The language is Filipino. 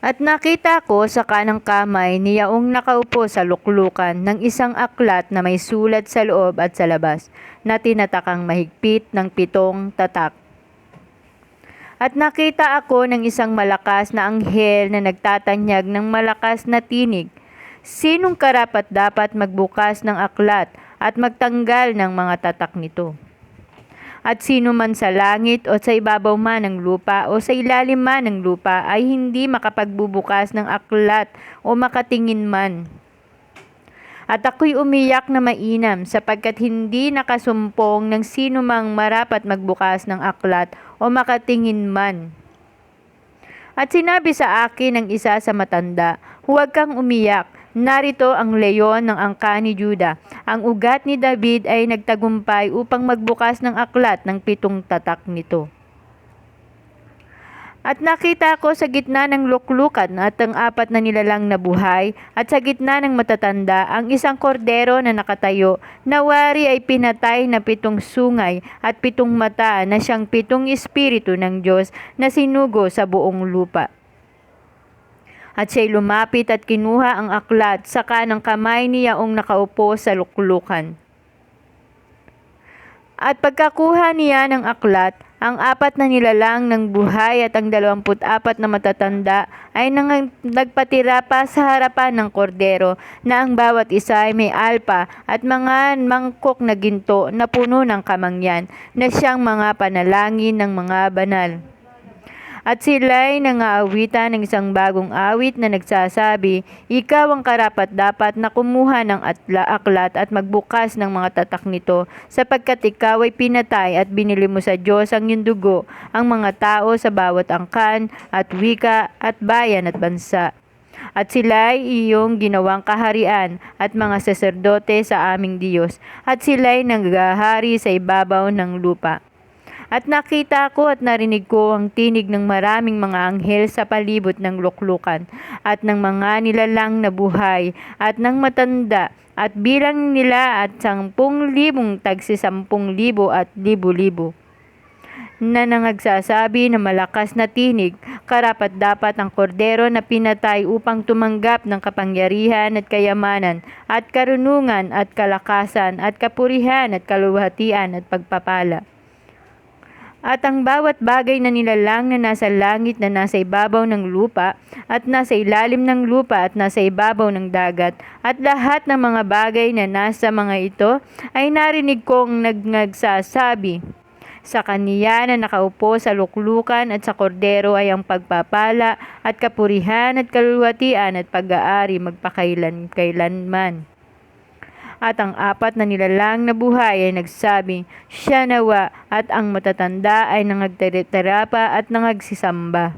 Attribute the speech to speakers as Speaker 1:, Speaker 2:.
Speaker 1: At nakita ko sa kanang kamay ni Yaong nakaupo sa luklukan ng isang aklat na may sulat sa loob at sa labas, na tinatakang mahigpit ng 7 tatak. At nakita ako ng isang malakas na anghel na nagtatanyag ng malakas na tinig. Sinong karapat-dapat magbukas ng aklat at magtanggal ng mga tatak nito? At sino man sa langit o sa ibabaw man ng lupa o sa ilalim man ng lupa ay hindi makapagbubukas ng aklat o makatingin man. At ako'y umiyak na mainam sapagkat hindi nakasumpong ng sino mang marapat magbukas ng aklat o makatingin man. At sinabi sa akin ng isa sa matanda, "Huwag kang umiyak. Narito ang leyon ng angka ni Juda. Ang ugat ni David ay nagtagumpay upang magbukas ng aklat ng 7 tatak nito." At nakita ko sa gitna ng luklukan at ang 4 na nilalang na buhay at sa gitna ng matatanda ang isang kordero na nakatayo, na wari ay pinatay na 7 sungay at 7 mata na siyang 7 espiritu ng Diyos na sinugo sa buong lupa. At siya'y lumapit at kinuha ang aklat sa kanang kamay ni Yaong nakaupo sa luklukan. At pagkakuha niya ng aklat, ang 4 na nilalang ng buhay at ang 24 na matatanda ay nagpatira pa sa harapan ng kordero, na ang bawat isa ay may alpa at mga mangkok na ginto na puno ng kamangyan, na siyang mga panalangin ng mga banal. At sila'y nangaawitan ng isang bagong awit na nagsasabi, "Ikaw ang karapat-dapat na kumuha ng aklat at magbukas ng mga tatak nito, sapagkat ikaw ay pinatay at binili mo sa Diyos ang iyong dugo ang mga tao sa bawat angkan at wika at bayan at bansa. At sila'y iyong ginawang kaharian at mga saserdote sa aming Diyos, at sila'y naghahari sa ibabaw ng lupa." At nakita ko at narinig ko ang tinig ng maraming mga anghel sa palibot ng luklukan at ng mga nilalang na buhay at ng matanda, at bilang nila at 10,000 tagsi 10,000 at libo-libo, na nangagsasabi na malakas na tinig, "Karapat-dapat ang kordero na pinatay upang tumanggap ng kapangyarihan at kayamanan at karunungan at kalakasan at kapurihan at kaluwalhatian at pagpapala." At ang bawat bagay na nilalang na nasa langit, na nasa ibabaw ng lupa, at nasa ilalim ng lupa, at nasa ibabaw ng dagat, at lahat ng mga bagay na nasa mga ito, ay narinig kong nagsasabi, "Sa Kaniya na nakaupo sa luklukan at sa kordero ay ang pagpapala at kapurihan at kaluwalhatian at pag-aari magpakailan-kailanman." At ang 4 na nilalang na buhay ay nagsabi, "Siya nawa," at ang matatanda ay nangagtitira pa at nangagsisamba.